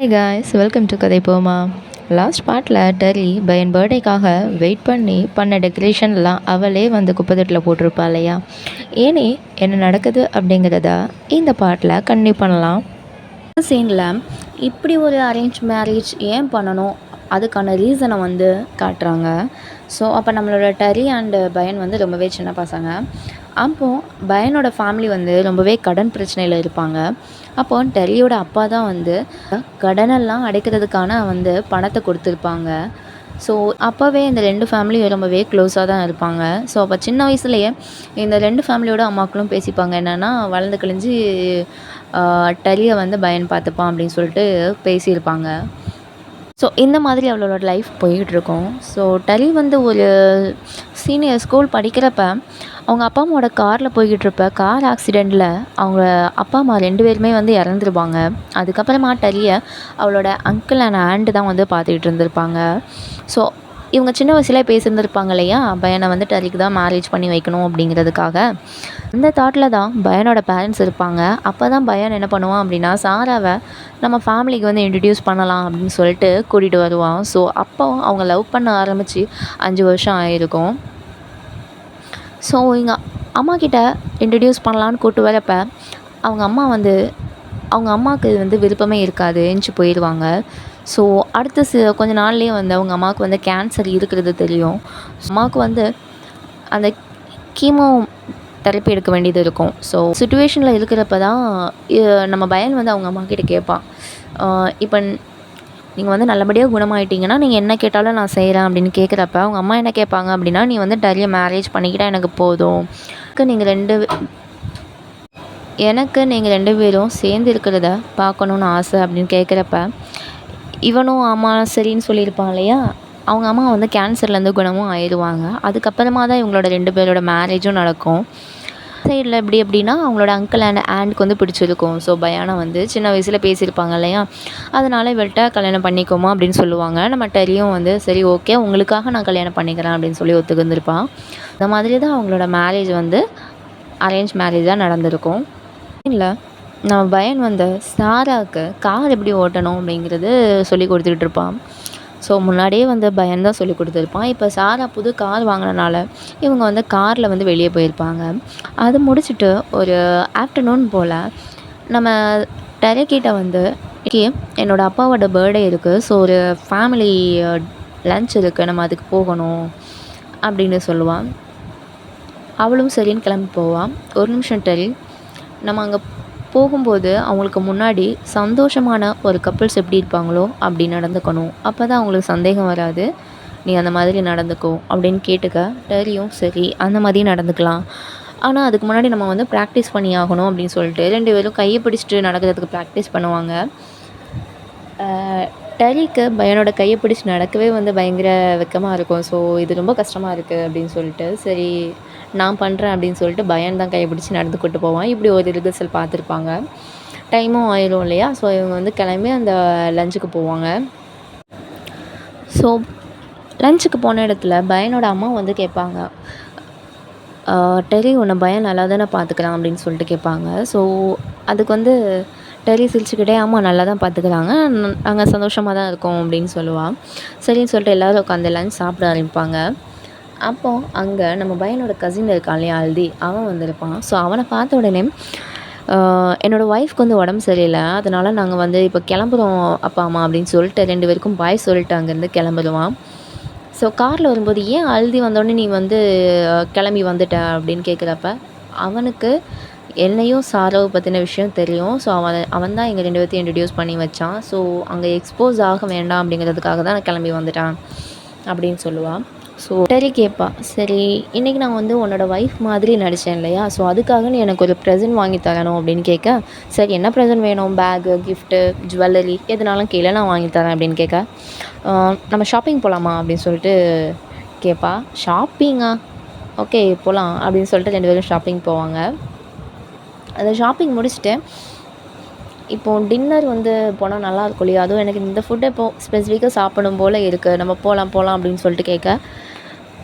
Hey guys, welcome to கதை போமா. Last பார்ட்டில் டெர்ரி பையன் பர்த்டேக்காக வெயிட் பண்ண டெக்கரேஷன்லாம் அவளே வந்து குப்பைத்தட்டில் போட்டிருப்பா இல்லையா. ஏனே என்ன நடக்குது அப்படிங்கிறத இந்த பார்ட்டில் கன்டினியூ பண்ணலாம். சீனில் இப்படி ஒரு அரேஞ்ச் மேரேஜ் ஏன் பண்ணணும், அதுக்கான ரீசனை வந்து காட்டுறாங்க. ஸோ அப்போ நம்மளோட டெர்ரி அண்டு பயன் வந்து ரொம்பவே சின்ன பசங்க. அப்போது பயனோட ஃபேமிலி வந்து ரொம்பவே கடன் பிரச்சனையில் இருப்பாங்க. அப்போது டெர்ரியோட அப்பா தான் வந்து கடனெல்லாம் அடைக்கிறதுக்கான வந்து பணத்தை கொடுத்துருப்பாங்க. ஸோ அப்போவே இந்த 2 ஃபேமிலியும் ரொம்பவே க்ளோஸாக தான் இருப்பாங்க. ஸோ அப்போ சின்ன வயசுலேயே இந்த 2 ஃபேமிலியோட அம்மாக்களும் பேசிப்பாங்க. என்னென்னா, வளர்ந்து கழிஞ்சு டெர்ரியை வந்து பயன் பார்த்துப்பான் அப்படின்னு சொல்லிட்டு பேசியிருப்பாங்க. ஸோ இந்த மாதிரி அவளோட லைஃப் போயிட்டுருக்கும். ஸோ டெர்ரி வந்து ஒரு சீனியர் ஸ்கூல் படிக்கிறப்ப அவங்க அப்பா அம்மாவோட காரில் போய்கிட்டுருப்ப கார் ஆக்சிடெண்ட்டில் அவங்க அப்பா அம்மா 2 பேருமே வந்து இறந்துருப்பாங்க. அதுக்கப்புறமா டெர்ரியை அவளோட அங்கிள் அண்ட் ஆண்ட் தான் வந்து பார்த்துக்கிட்டு இருந்திருப்பாங்க. ஸோ இவங்க சின்ன வயசுலேயே பேசியிருந்திருப்பாங்க இல்லையா, பயனை வந்து டெர்ரிக்கு தான் மேரேஜ் பண்ணி வைக்கணும் அப்படிங்கிறதுக்காக. அந்த தாட்டில் தான் பயனோட பேரண்ட்ஸ் இருப்பாங்க. அப்போ தான் பயன் என்ன பண்ணுவான் அப்படின்னா, சாராவை நம்ம ஃபேமிலிக்கு வந்து இன்ட்ரடியூஸ் பண்ணலாம் அப்படின்னு சொல்லிட்டு கூட்டிகிட்டு வருவான். ஸோ அப்போ அவங்க லவ் பண்ண ஆரம்பித்து 5 வருஷம் ஆகிருக்கும். ஸோ எங்கள் அம்மாக்கிட்ட இன்ட்ரடியூஸ் பண்ணலான்னு கூப்பிட்டு வரப்போ அவங்க அம்மாவுக்கு இது வந்து விருப்பமே இருக்காது, எந்திச்சு போயிடுவாங்க. ஸோ அடுத்த கொஞ்ச நாள்லேயே வந்து அவங்க அம்மாவுக்கு வந்து கேன்சர் இருக்கிறது தெரியும். அம்மாவுக்கு வந்து அந்த கீமோ தெரப்பி எடுக்க வேண்டியது இருக்கும். ஸோ சுச்சுவேஷனில் இருக்கிறப்ப தான் நம்ம பயன் வந்து அவங்க அம்மாக்கிட்ட கேட்பான், இப்போ நீங்கள் வந்து நல்லபடியாக குணமாயிட்டீங்கன்னா நீங்கள் என்ன கேட்டாலும் நான் செய்கிறேன் அப்படின்னு கேட்குறப்ப அவங்க அம்மா என்ன கேட்பாங்க அப்படின்னா, நீ வந்து டெர்ரியை மேரேஜ் பண்ணிக்கிட்டால் எனக்கு போதும், எனக்கு நீங்கள் 2 பேரும் சேர்ந்து இருக்கிறத பார்க்கணுன்னு ஆசை அப்படின்னு கேட்குறப்ப இவனும் ஆமாம் சரின்னு சொல்லியிருப்பான் இல்லையா. அவங்க அம்மா வந்து கேன்சர்லேருந்து குணமும் ஆயிடுவாங்க. அதுக்கப்புறமா தான் இவங்களோட 2 பேரோட மேரேஜும் நடக்கும். சைடில் எப்படி அப்படின்னா, அவங்களோட அங்கிள் அண்ட் ஆண்ட்க்கு வந்து பிடிச்சிருக்கும். ஸோ பயானை வந்து சின்ன வயசில் பேசியிருப்பாங்க இல்லையா, அதனால் இவள்கிட்ட கல்யாணம் பண்ணிக்கோமா அப்படின்னு சொல்லுவாங்க. நம்ம டெர்ரியும் வந்து சரி ஓகே உங்களுக்காக நான் கல்யாணம் பண்ணிக்கிறேன் அப்படின்னு சொல்லி ஒத்துக்கிருந்திருப்பான். இந்த மாதிரி தான் அவங்களோட மேரேஜ் வந்து அரேஞ்ச் மேரேஜாக நடந்திருக்கும். இல்லை, நம்ம பயன் வந்து சாராவுக்கு கார் எப்படி ஓட்டணும் அப்படிங்கிறது சொல்லி கொடுத்துக்கிட்டு இருப்பான். ஸோ முன்னாடியே வந்து பயன் தான் சொல்லி கொடுத்துருப்பான். இப்போ சாரா புது கார் வாங்கினனால இவங்க வந்து காரில் வந்து வெளியே போயிருப்பாங்க. அது முடிச்சுட்டு ஒரு ஆஃப்டர்நூன் போல் நம்ம டெர்ரிக்கிட்ட வந்து என்னோடய அப்பாவோட பர்த்டே இருக்குது, ஸோ ஒரு ஃபேமிலி லன்ச் இருக்குது, நம்ம அதுக்கு போகணும் அப்படின்னு சொல்லுவான். அவளும் சரின்னு கிளம்பி போவான். ஒரு நிமிஷம் டெர்ரி, நம்ம அங்கே போகும்போது அவங்களுக்கு முன்னாடி சந்தோஷமான ஒரு கப்புள்ஸ் எப்படி இருப்பாங்களோ அப்படி நடந்துக்கணும், அப்போ தான் அவங்களுக்கு சந்தேகம் வராது, நீ அந்த மாதிரி நடந்துக்கோ அப்படின்னு கேட்டுக்க. டெர்ரியும் சரி அந்த மாதிரி நடந்துக்கலாம், ஆனால் அதுக்கு முன்னாடி நம்ம வந்து ப்ராக்டிஸ் பண்ணி ஆகணும் அப்படின்னு சொல்லிட்டு 2 பேரும் கையை பிடிச்சிட்டு நடக்கிறதுக்கு ப்ராக்டிஸ் பண்ணுவாங்க. டெர்ரிக்கு பயனோட கையை பிடிச்சி நடக்கவே வந்து பயங்கர வெக்கமாக இருக்கும். ஸோ இது ரொம்ப கஷ்டமாக இருக்குது அப்படின்னு சொல்லிட்டு, சரி நான் பண்ணுறேன் அப்படின்னு சொல்லிட்டு பயன் தான் கையை பிடிச்சி நடந்து கூட்டு போவான். இப்படி ஒரு ரிஹர்சல் பார்த்துருப்பாங்க. டைமும் ஆயிடும் இல்லையா. ஸோ இவங்க வந்து கிளம்பி அந்த லஞ்சுக்கு போவாங்க. ஸோ லஞ்சுக்கு போன இடத்துல பயனோட அம்மா வந்து கேட்பாங்க, டெர்ரி உன்னை பயன் நல்லா தானே பார்த்துக்கலாம் அப்படின்னு சொல்லிட்டு கேட்பாங்க. ஸோ அதுக்கு வந்து டெர்ரி சிரிச்சுக்கிட்டே ஆமாம் நல்லா தான் பார்த்துக்கிறாங்க, நாங்கள் சந்தோஷமாக தான் இருக்கோம் அப்படின்னு சொல்லுவாள். சரின்னு சொல்லிட்டு எல்லோரும் உட்காந்து லஞ்ச் சாப்பிட ஆரம்பிப்பாங்க. அப்போது அங்கே நம்ம பையனோட கசின் இருக்கான் இல்லையா ஹல்தி, அவன் வந்திருப்பான். ஸோ அவனை பார்த்த உடனே என்னோடய ஒய்ஃப்க்கு வந்து உடம்பு சரியில்லை, அதனால் நாங்கள் வந்து இப்போ கிளம்புறோம் அப்பா அம்மா அப்படின்னு சொல்லிட்டு 2 பேருக்கும் பாய் சொல்லிட்டு அங்கேருந்து கிளம்புடுவான். ஸோ காரில் வரும்போது ஏன் ஹல்தி வந்தோடனே நீ வந்து கிளம்பி வந்துட்ட அப்படின்னு கேட்குறப்ப அவனுக்கு என்னையும் சாராவை பற்றின விஷயம் தெரியும். ஸோ அவன் தான் எங்கள் 2 பேர்த்தையும் இன்ட்ரடியூஸ் பண்ணி வச்சான். ஸோ அங்கே எக்ஸ்போஸ் ஆக வேண்டாம் அப்படிங்கிறதுக்காக தான் நான் கிளம்பி வந்துட்டான் அப்படின்னு சொல்லுவாள். ஸோ டெர்ரி கேட்பா, சரி இன்றைக்கி நான் வந்து உன்னோட ஒய்ஃப் மாதிரி நடித்தேன் இல்லையா, ஸோ அதுக்காக நீ எனக்கு ஒரு ப்ரெசென்ட் வாங்கி தரணும் அப்படின்னு கேட்க, சரி என்ன ப்ரெசென்ட் வேணும், பேகு கிஃப்ட்டு ஜுவல்லரி எதுனாலும் கீழே நான் வாங்கி தரேன் அப்படின்னு கேட்க, நம்ம ஷாப்பிங் போகலாமா அப்படின்னு சொல்லிட்டு கேட்பா. ஷாப்பிங்கா, ஓகே போகலாம் அப்படின்னு சொல்லிட்டு 2 பேரும் ஷாப்பிங் போவாங்க. அந்த ஷாப்பிங் முடிச்சுட்டு இப்போது டின்னர் வந்து போனால் நல்லாயிருக்கும் இல்லையா, அதுவும் எனக்கு இந்த ஃபுட்டை இப்போது ஸ்பெசிஃபிக்காக சாப்பிடும் போல் இருக்குது, நம்ம போகலாம் அப்படின்னு சொல்லிட்டு கேட்க,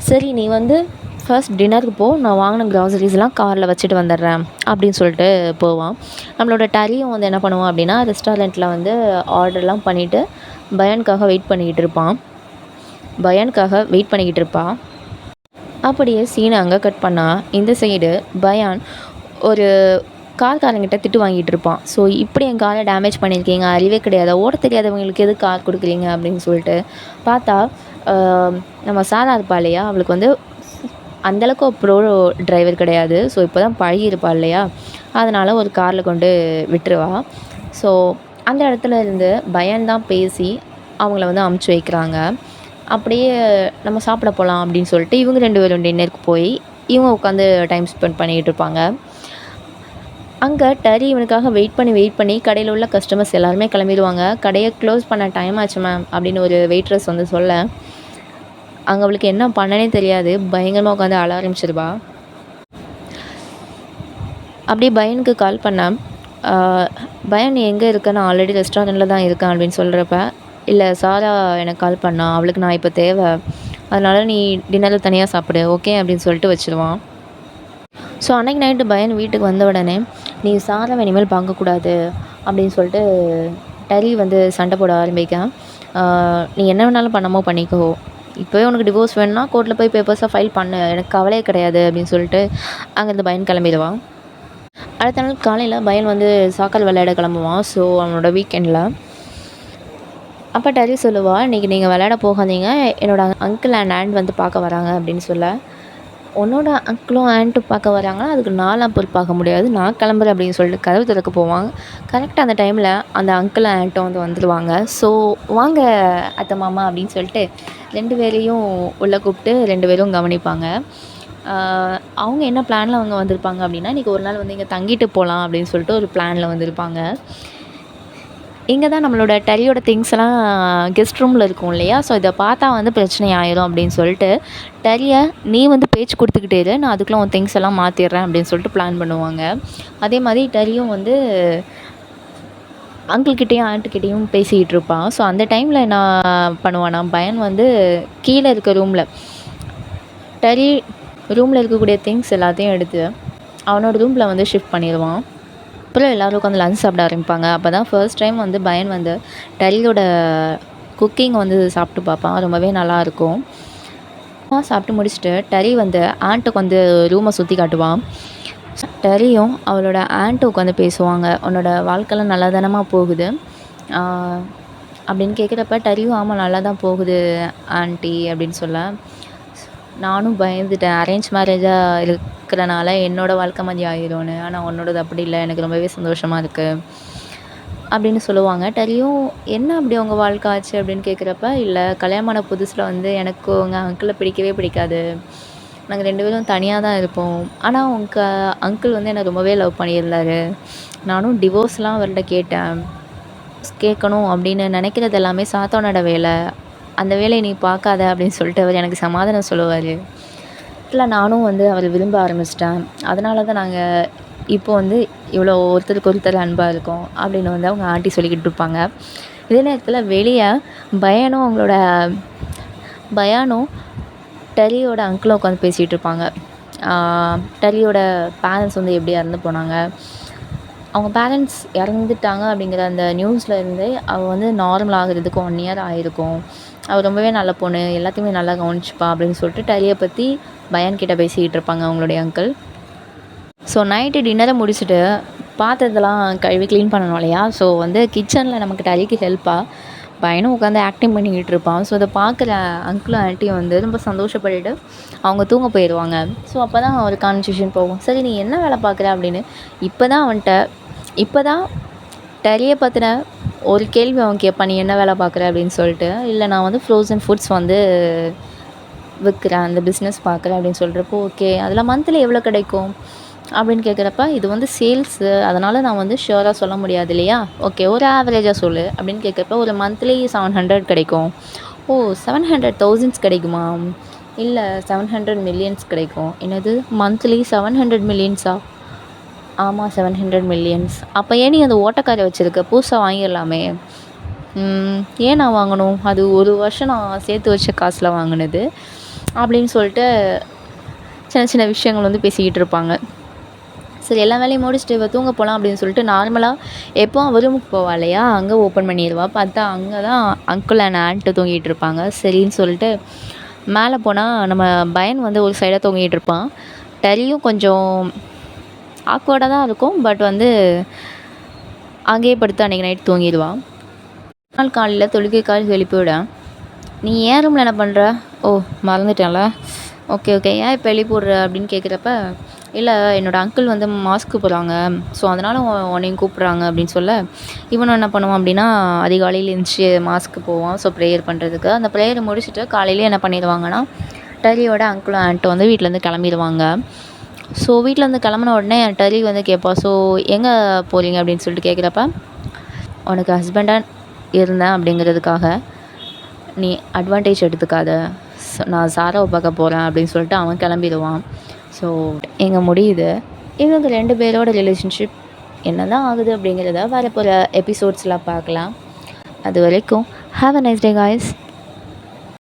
சரி நீ வந்து ஃபர்ஸ்ட் டின்னருக்கு போ, நான் வாங்கின க்ராசரிஸ்லாம் காரில் வச்சுட்டு வந்துடுறேன் அப்படின்னு சொல்லிட்டு போவான். நம்மளோட டரியும் வந்து என்ன பண்ணுவான் அப்படின்னா, ரெஸ்டாரண்ட்டில் வந்து ஆர்டர்லாம் பண்ணிவிட்டு பயானுக்காக வெயிட் பண்ணிக்கிட்டு இருப்பான். அப்படியே சீனை அங்கே கட் பண்ணால் இந்த சைடு பயான் ஒரு கார்காரங்கிட்ட திட்டு வாங்கிட்டு இருப்பான். ஸோ இப்படி என் காரை டேமேஜ் பண்ணியிருக்கீங்க, அறிவே கிடையாது, ஓட தெரியாதவங்களுக்கு எது கார் கொடுக்குறீங்க அப்படின்னு சொல்லிட்டு பார்த்தா நம்ம சாரா இருப்பா இல்லையா, அவளுக்கு வந்து அந்தளவுக்கு ப்ரோ டிரைவர் கிடையாது. ஸோ இப்போ தான் பழகியிருப்பா இல்லையா, அதனால் ஒரு காரில் கொண்டு விட்டுருவா. ஸோ அந்த இடத்துல இருந்து பயான் தான் பேசி அவங்கள வந்து அமுச்சு வைக்கிறாங்க. அப்படியே நம்ம சாப்பிட போகலாம் அப்படின்னு சொல்லிட்டு இவங்க 2 பேரும் டின்னருக்கு போய் இவங்க உட்காந்து டைம் ஸ்பெண்ட் பண்ணிகிட்டு இருப்பாங்க. அங்கே டரி இவனுக்காக வெயிட் பண்ணி கடையில் உள்ள கஸ்டமர்ஸ் எல்லாருமே கிளம்பிடுவாங்க. கடையை க்ளோஸ் பண்ண டைம் ஆச்சு மேம் அப்படின்னு ஒரு வெயிட்ரஸ் வந்து சொல்ல, அங்கே அவளுக்கு என்ன பண்ணனே தெரியாது, பயங்கரமாக உட்காந்து அழ ஆரம்பிச்சிருவா. அப்படியே பயானுக்கு கால் பண்ணேன். பயான் எங்கே இருக்க, நான் ஆல்ரெடி ரெஸ்டாரண்ட்டில் தான் இருக்கேன் அப்படின்னு சொல்கிறப்ப, இல்லை சாரா எனக்கு கால் பண்ணா, அவளுக்கு நான் இப்போ தேவை, அதனால் நீ டின்னரில் தனியாக சாப்பிடு ஓகே அப்படின்னு சொல்லிட்டு வச்சுருவான். ஸோ அன்றைக்கி நைட்டு பயான் வீட்டுக்கு வந்த உடனே, நீ சாராவை இனிமேல் பார்க்கக்கூடாது அப்படின்னு சொல்லிட்டு டரி வந்து சண்டை போட ஆரம்பிக்கான். நீ என்ன வேணாலும் பண்ணமோ பண்ணிக்கோ, இப்போவே உனக்கு டிவோர்ஸ் வேணும்னா கோர்ட்டில் போய் பேப்பர்ஸாக ஃபைல் பண்ணு, எனக்கு கவலையே கிடையாது அப்படின்னு சொல்லிட்டு அங்கேருந்து பயான் கிளம்பிடுவான். அடுத்த நாள் காலையில் பயான் வந்து சாக்கர் விளையாட கிளம்புவான். ஸோ அவனோட வீக்கெண்டில் அப்போ டரி சொல்லுவாள், இன்றைக்கி நீங்கள் விளையாட போகாதீங்க, என்னோடய அங்கிள் அண்ட் ஆண்ட் வந்து பார்க்க வராங்க அப்படின்னு சொல்ல, உன்னோட அங்கிளும் ஆண்ட்டும் பார்க்க வராங்கன்னா அதுக்கு நான்லாம் பொறுப்பாக முடியாது, நான் கிளம்புறேன் அப்படின்னு சொல்லிட்டு கதவு திறக்க போவாங்க. கரெக்டாக அந்த டைமில் அந்த அங்கிள் ஆண்ட்டும் வந்து வந்துடுவாங்க. ஸோ வாங்க அத்தை மாமா அப்படின்னு சொல்லிட்டு 2 பேரையும் உள்ளே கூப்பிட்டு 2 பேரும் கவனிப்பாங்க. அவங்க என்ன பிளானில் அவங்க வந்திருப்பாங்க அப்படின்னா, இன்றைக்கி ஒரு நாள் வந்து இங்கே தங்கிட்டு போகலாம் அப்படின்னு சொல்லிட்டு ஒரு பிளானில் வந்திருப்பாங்க. இங்கே தான் நம்மளோட டரியோட திங்ஸ் எல்லாம் கெஸ்ட் ரூமில் இருக்கும் இல்லையா, ஸோ இதை பார்த்தா வந்து பிரச்சனை ஆயிரும் அப்படின்னு சொல்லிட்டு டரியை நீ வந்து பேச்சு கொடுத்துக்கிட்டே இரு, நான் அதுக்குள்ளே உன் திங்ஸ் எல்லாம் மாற்றிடுறேன் அப்படின்னு சொல்லிட்டு பிளான் பண்ணுவாங்க. அதே மாதிரி டரியும் வந்து அங்கிள்கிட்டையும் ஆண்ட்டுக்கிட்டேயும் பேசிக்கிட்டு இருப்பான். ஸோ அந்த டைமில் என்ன பண்ணுவானா, பயான் வந்து கீழே இருக்க டரி ரூமில் இருக்கக்கூடிய திங்ஸ் எல்லாத்தையும் எடுத்து அவனோட ரூமில் வந்து ஷிஃப்ட் பண்ணிடுவான். அப்புறம் எல்லோரும் உட்காந்து லஞ்ச் சாப்பிட ஆரம்பிப்பாங்க. அப்போ தான் ஃபர்ஸ்ட் டைம் வந்து பயான் வந்து டரியோட குக்கிங் வந்து சாப்பிட்டு பார்ப்பான். ரொம்பவே நல்லாயிருக்கும். சாப்பிட்டு முடிச்சுட்டு டரி வந்து ஆண்ட்டுக்கு வந்து ரூமை சுற்றி காட்டுவான். டரியும் அவளோட ஆண்ட்டு உட்காந்து பேசுவாங்க, உன்னோட வாழ்க்கைலாம் நல்லா தானமா போகுது அப்படின்னு கேட்குறப்ப டரியும் ஆமாம் நல்லா தான் போகுது ஆண்டி அப்படின்னு சொல்ல, நானும் பயந்துட்டேன், அரேஞ்ச் மேரேஜாக இருக்கிறனால என்னோடய வாழ்க்கை மாதிரி ஆகிடும்னு, ஆனால் உன்னோடது அப்படி இல்லை, எனக்கு ரொம்பவே சந்தோஷமாக இருக்குது அப்படின்னு சொல்லுவாங்க. டரியும் என்ன அப்படி உங்கள் வாழ்க்கை ஆச்சு அப்படின்னு கேட்குறப்ப, இல்லை கல்யாணமான புதுசில் வந்து எனக்கு உங்கள் அங்கிளை பிடிக்கவே பிடிக்காது, நாங்கள் 2 பேரும் தனியாக தான் இருப்போம், ஆனால் உங்கள் அங்கிள் வந்து என்னை ரொம்பவே லவ் பண்ணியிருந்தார், நானும் டிவோர்ஸ்லாம் அவர்கிட்ட கேட்கணும் அப்படின்னு நினைக்கிறது எல்லாமே சாத்தானோட வேலை, அந்த வேலையை நீ பார்க்காத அப்படின்னு சொல்லிட்டு அவர் எனக்கு சமாதானம் சொல்லுவார். இல்லை நானும் வந்து அவரை விரும்ப ஆரம்பிச்சிட்டேன், அதனால தான் நாங்கள் இப்போ வந்து இவ்வளோ ஒருத்தருக்கு ஒருத்தர் அன்பாக இருக்கோம் அப்படின்னு வந்து அவங்க ஆண்டி சொல்லிக்கிட்டு இருப்பாங்க. இதே நேரத்தில் வெளியே பயானும் டரியோட அங்கிளும் உட்காந்து பேசிகிட்டு இருப்பாங்க. டரியோட பேரண்ட்ஸ் வந்து எப்படி இறந்து போனாங்க, அவங்க பேரண்ட்ஸ் இறந்துட்டாங்க அப்படிங்கிற அந்த நியூஸில் இருந்து அவள் வந்து நார்மல் ஆகிறதுக்கு 1 இயர் ஆகிருக்கும், அவள் ரொம்பவே நல்ல பொண்ணு, எல்லாத்தையுமே நல்லா கவனிச்சுப்பா அப்படின்னு சொல்லிட்டு டரியை பற்றி பயான் கிட்ட பேசிக்கிட்டு இருப்பாங்க அவங்களுடைய அங்கிள். ஸோ நைட்டு டின்னரை முடிச்சுட்டு பாத்திரத்தெல்லாம் கழுவி க்ளீன் பண்ணணும் இல்லையா, ஸோ வந்து கிச்சனில் நமக்கு டரிக்கு ஹெல்ப்பாக பையனும் உட்காந்து ஆக்டிங் பண்ணிக்கிட்டு இருப்பான். ஸோ அதை பார்க்குற அங்கிளும் ஆண்ட்டியும் வந்து ரொம்ப சந்தோஷப்பட்டுட்டு அவங்க தூங்க போயிடுவாங்க. ஸோ அப்போ தான் ஒரு கான்வர்சேஷன் போகும், சரி நீ என்ன வேலை பார்க்குற அப்படின்னு. இப்போ தான் டரியை பற்றின ஒரு கேள்வி அவன் கேட்பான், நீ என்ன வேலை பார்க்குற அப்படின்னு சொல்லிட்டு. இல்லை நான் வந்து ஃப்ரோசன் ஃபுட்ஸ் வந்து விற்கிறேன், அந்த பிஸ்னஸ் பார்க்குறேன் அப்படின்னு சொல்கிறப்போ, ஓகே அதில் மந்த்லி எவ்வளோ கிடைக்கும் அப்படின்னு கேட்குறப்ப, இது வந்து சேல்ஸு, அதனால் நான் வந்து ஷியோராக சொல்ல முடியாது இல்லையா, ஓகே ஒரு ஆவரேஜாக சொல்லு அப்படின்னு கேட்குறப்ப, ஒரு மந்த்லி 700 கிடைக்கும். ஓ 700,000 கிடைக்குமா, இல்லை 700 மில்லியன்ஸ் கிடைக்கும். என்னது மந்த்லி 700 மில்லியன்ஸா, ஆமாம் 700 மில்லியன்ஸ். அப்போ ஏன் நீ அந்த ஓட்டக்காரை வச்சுருக்க, புதுசாக வாங்கிடலாமே. ஏன் நான் வாங்கணும், அது ஒரு வருஷம் நான் சேர்த்து வச்ச காசில் வாங்கினது அப்படின்னு சொல்லிட்டு சின்ன சின்ன விஷயங்கள் வந்து பேசிக்கிட்டு இருப்பாங்க. சரி எல்லா வேலையும் முடிச்சுட்டு இவ தூங்க போகலாம் அப்படின்னு சொல்லிட்டு நார்மலாக எப்போவும் அவ ரூமுக்கு போவா இல்லையா, அங்கே ஓப்பன் பண்ணிடுவா. பார்த்தா அங்கே தான் அங்கிள் அண்ட் ஆண்ட்டு தூங்கிட்டு இருப்பாங்க. சரின்னு சொல்லிட்டு மேலே போனால் நம்ம பயன் வந்து ஒரு சைடாக தூங்கிட்டு இருப்பான். டெரியும் கொஞ்சம் ஆக்வர்டாக தான் இருக்கும். பட் வந்து அங்கேயே படுத்து அன்றைக்கி நைட் தூங்கிடுவான். நாள் காலையில் தொழுகைக்காக எழுப்பி விட, நீ ஏன் ரூமில் என்ன பண்ணுற? ஓ மறந்துட்டேன்ல, ஓகே ஏன் இப்போ எழுப்பி விட்ற அப்படின்னு கேட்குறப்ப, இல்லை என்னோடய அங்கிள் வந்து மாஸ்க்கு போகிறாங்க, ஸோ அதனால் உன்னையும் கூப்பிட்றாங்க அப்படின்னு சொல்ல, இவனும் என்ன பண்ணுவான் அப்படின்னா அதிகாலையில் எழுந்துச்சி மாஸ்க்கு போவான். ஸோ ப்ரேயர் பண்ணுறதுக்கு. அந்த ப்ரேயரை முடிச்சுட்டு காலையிலே என்ன பண்ணிடுவாங்கன்னா, டெரியோட அங்கிளும் ஆண்ட்டும் வந்து வீட்டிலேருந்து கிளம்பிடுவாங்க. ஸோ வீட்டிலேருந்து கிளம்புன உடனே டெரி வந்து கேட்பா, ஸோ எங்கே போகிறீங்க அப்படின்னு சொல்லிட்டு கேட்குறப்ப, உனக்கு ஹஸ்பண்டாக இருந்தேன் அப்படிங்கிறதுக்காக நீ அட்வான்டேஜ் எடுத்துக்காத, நான் சாராவை பார்க்க போகிறேன் அப்படின்னு சொல்லிட்டு அவன் கிளம்பிடுவான். ஸோ எங்கே முடியுது. இவங்க 2 பேரோட ரிலேஷன்ஷிப் என்ன தான் ஆகுது அப்படிங்கிறத வரப்போகிற எபிசோட்ஸில் பார்க்கலாம். அது வரைக்கும் have a nice day guys.